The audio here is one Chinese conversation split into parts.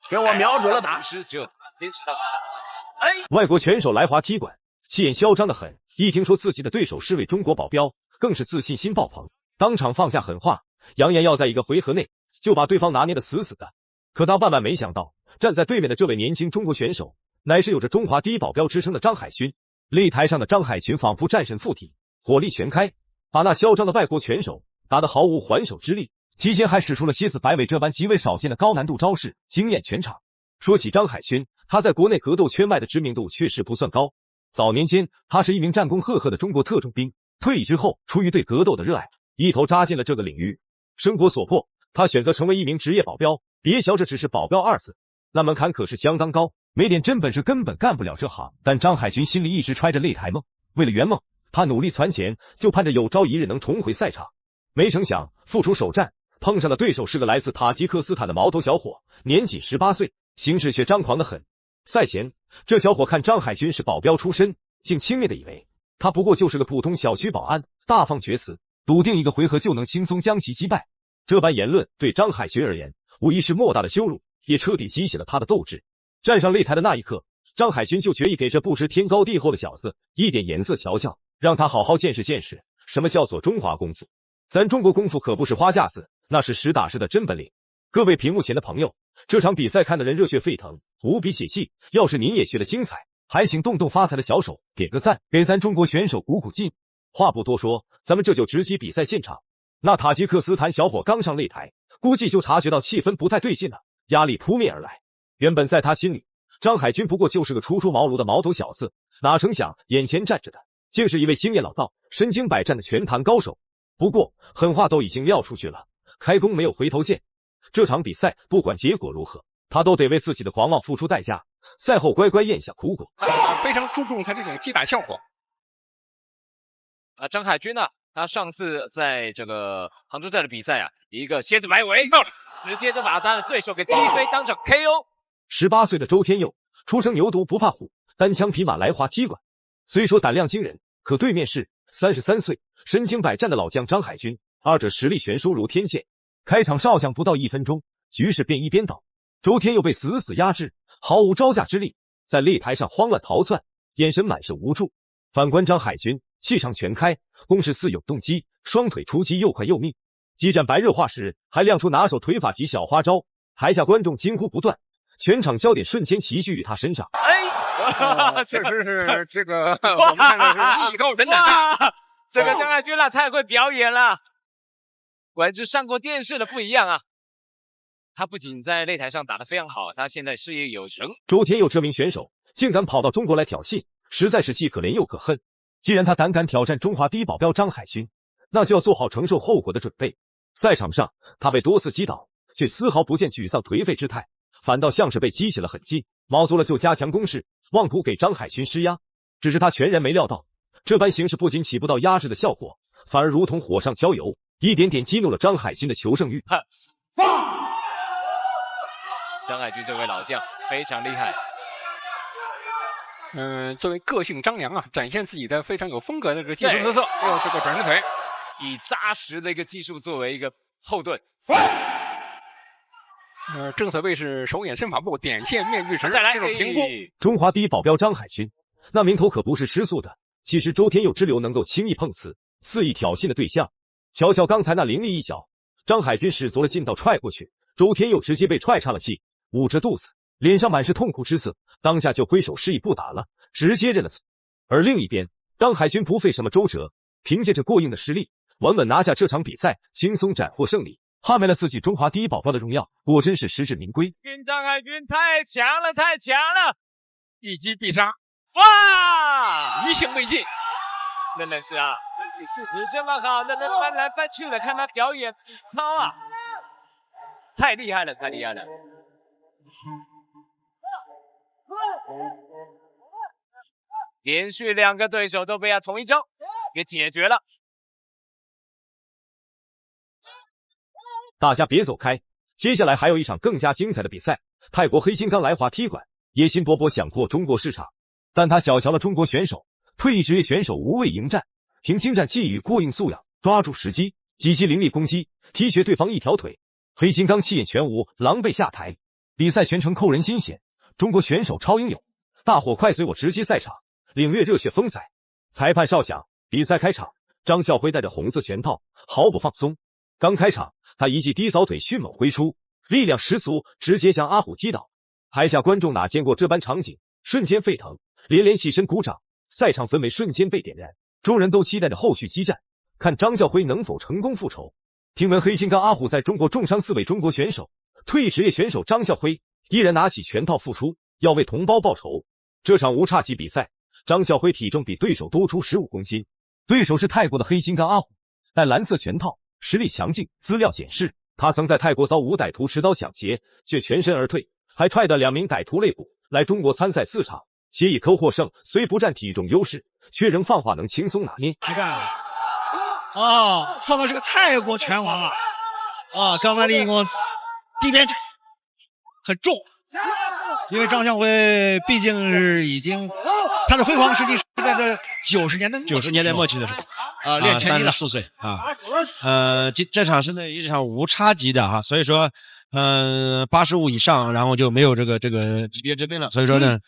给我瞄准了打！只有坚持到底。外国拳手来华踢馆，气焰嚣张的很。一听说自己的对手是位中国保镖，更是自信心爆棚，当场放下狠话，扬言要在1个回合内就把对方拿捏得死死的。可他万万没想到，站在对面的这位年轻中国选手，乃是有着中华第一保镖之称的张海勋。擂台上的张海勋仿佛战神附体，火力全开，把那嚣张的外国拳手打得毫无还手之力。期间还使出了蝎子摆尾这般极为少见的高难度招式，惊艳全场。说起张海勋，他在国内格斗圈外的知名度确实不算高。早年间，他是一名战功赫赫的中国特种兵，退役之后，出于对格斗的热爱，一头扎进了这个领域。生活所迫，他选择成为一名职业保镖。别瞧这只是保镖2字，那门槛可是相当高，没点真本事根本干不了这行。但张海勋心里一直揣着擂台梦，为了圆梦，他努力攒钱，就盼着有朝一日能重回赛场。没成想，复出首战碰上的对手是个来自塔吉克斯坦的毛头小伙，年仅18岁，行事却张狂得很。赛前，这小伙看张海军是保镖出身，竟轻蔑的以为他不过就是个普通小区保安，大放厥词，笃定1个回合就能轻松将其击败。这般言论对张海军而言，无疑是莫大的羞辱，也彻底激起了他的斗志。站上擂台的那一刻，张海军就决意给这不知天高地厚的小子一点颜色瞧瞧，让他好好见识见识什么叫做中华功夫。咱中国功夫可不是花架子，那是实打实的真本领。各位屏幕前的朋友，这场比赛看得人热血沸腾，无比血气。要是您也学得精彩，还请动动发财的小手，点个赞，给咱中国选手鼓鼓劲。话不多说，咱们这就直击比赛现场。那塔吉克斯坦小伙刚上擂台，估计就察觉到气氛不太对劲了，压力扑面而来。原本在他心里，张海军不过就是个初出茅庐的毛头小子，哪成想眼前站着的竟是一位经验老道、身经百战的拳坛高手。不过狠话都已经撂出去了，开弓没有回头箭。这场比赛不管结果如何，他都得为自己的狂妄付出代价。赛后乖乖咽下苦果。非常注重他这种击打效果。张海军呢，他上次在这个杭州站的比赛啊，一个蝎子摆尾，直接就把他的对手给踢飞，当场 KO。18岁的周天佑，初生牛犊不怕虎，单枪匹马来华踢馆。虽说胆量惊人，可对面是33岁、身经百战的老将张海军，二者实力悬殊如天线。开场哨响不到1分钟，局势便一边倒，周天佑被死死压制，毫无招架之力，在擂台上慌乱逃窜，眼神满是无助。反观张海军，气场全开，攻势似永动机，双腿出击又快又密。激战白热化时，还亮出拿手腿法及小花招，台下观众惊呼不断，全场焦点瞬间齐聚于他身上。确实是这个，我们看的是艺高人胆大。这个张海军了，太会表演了，果然是上过电视的不一样啊！他不仅在擂台上打得非常好，他现在事业有成。周天佑这名选手竟敢跑到中国来挑衅，实在是既可怜又可恨。既然他胆敢挑战中华第一保镖张海军，那就要做好承受后果的准备。赛场上，他被多次击倒，却丝毫不见沮丧颓废之态，反倒像是被激起了狠劲，卯足了就加强攻势，妄图给张海军施压。只是他全然没料到，这般形势不仅起不到压制的效果，反而如同火上浇油，一点点激怒了张海军的求胜欲。张海军这位老将非常厉害。作为个性张扬啊，展现自己的非常有风格的这个技术特色，还有这个转身腿，以扎实的一个技术作为一个后盾。正所谓是手眼身法步，点线面俱实。再来这种评估，中华第一保镖张海军，那名头可不是吃素的。其实周天佑之流能够轻易碰瓷，肆意挑衅的对象。瞧瞧刚才那凌厉一脚，张海军使足了劲道踹过去，周天佑直接被踹岔了气，捂着肚子，脸上满是痛苦之色，当下就挥手示意不打了，直接认了怂。而另一边，张海军不费什么周折，凭借着过硬的实力，稳稳拿下这场比赛，轻松斩获胜利，捍卫了自己中华第一保镖的荣耀，果真是实至名归。张海军太强了，太强了，一击必杀，哇，余情未尽。真的是啊，你素质这么好，那能翻来翻去的看他表演操啊，太厉害了，太厉害了。连续2个对手都被他同一招给解决了。大家别走开，接下来还有一场更加精彩的比赛。泰国黑金刚来华踢馆，野心勃勃想扩中国市场，但他小瞧了中国选手。退役职业选手无畏迎战，凭精湛技艺与过硬素养，抓住时机，几记凌厉攻击，踢瘸对方一条腿。黑金刚气焰全无，狼狈下台。比赛全程扣人心弦，中国选手超英勇，大伙快随我直击赛场，领略热血风采。裁判哨响，比赛开场。张孝辉戴着红色拳套，毫不放松。刚开场，他一记低扫腿迅猛挥出，力量十足，直接将阿虎踢倒。台下观众哪见过这般场景，瞬间沸腾，连连起身鼓掌。赛场氛围瞬间被点燃，众人都期待着后续激战，看张孝辉能否成功复仇。听闻黑金刚阿虎在中国重伤4位中国选手，退役职业选手张孝辉依然拿起拳套复出，要为同胞报仇。这场无差级比赛，张孝辉体重比对手多出15公斤，对手是泰国的黑金刚阿虎，戴蓝色拳套，实力强劲。资料显示，他曾在泰国遭5歹徒持刀抢劫，却全身而退，还踹得2名歹徒肋骨。来中国参赛4场，皆以扣获胜，虽不占体重优势，却仍放话能轻松拿捏。你看，碰到是个泰国拳王张曼丽一共地边很重，因为张孝辉毕竟是已经他的辉煌时期是在这90年代末期的时候练拳击的34岁这场是一场无差级的所以说85以上，然后就没有这个级别之分了。所以说呢，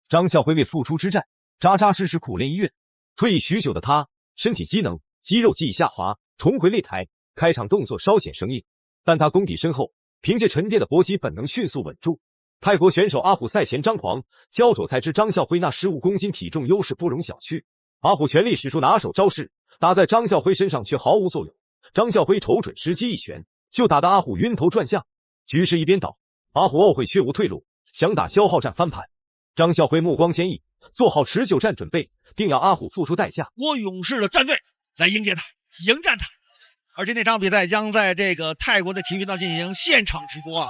张孝辉为复出之战扎扎实实苦练1月，退役许久的他，身体机能、肌肉记忆下滑，重回擂台，开场动作稍显生硬，但他功底深厚，凭借沉淀的搏击本能迅速稳住。泰国选手阿虎赛前张狂，焦灼才知张孝辉那15公斤体重优势不容小觑。阿虎全力使出拿手招式，打在张孝辉身上却毫无作用。张孝辉瞅准时机一拳，就打得阿虎晕头转向。局势一边倒，阿虎懊悔却无退路，想打消耗战翻盘。张孝辉目光坚毅，做好持久战准备，定要阿虎付出代价。我勇士的战队来迎接他，迎战他。而且那场比赛将在这个泰国的体育频道进行现场直播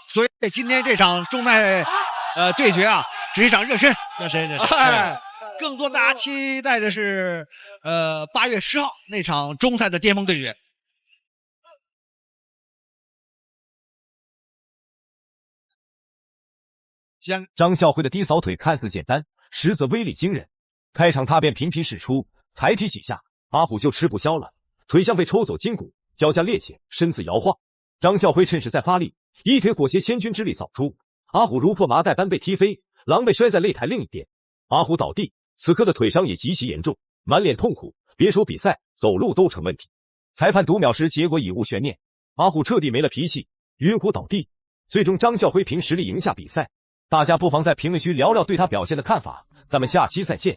所以今天这场重赛对决只是一场热身。更多大家期待的是8月10号那场中赛的巅峰对决。张孝辉的低扫腿看似简单，实则威力惊人。开场他便频频使出，才踢几下，阿虎就吃不消了，腿像被抽走筋骨，脚下趔趄，身子摇晃。张孝辉趁势再发力，一腿裹挟千钧之力扫出，阿虎如破麻袋般被踢飞，狼狈摔在擂台另一边。阿虎倒地，此刻的腿伤也极其严重，满脸痛苦，别说比赛，走路都成问题。裁判读秒时，结果已无悬念，阿虎彻底没了脾气，晕乎倒地。最终张孝辉凭实力赢下比赛。大家不妨在评论区聊聊对他表现的看法，咱们下期再见。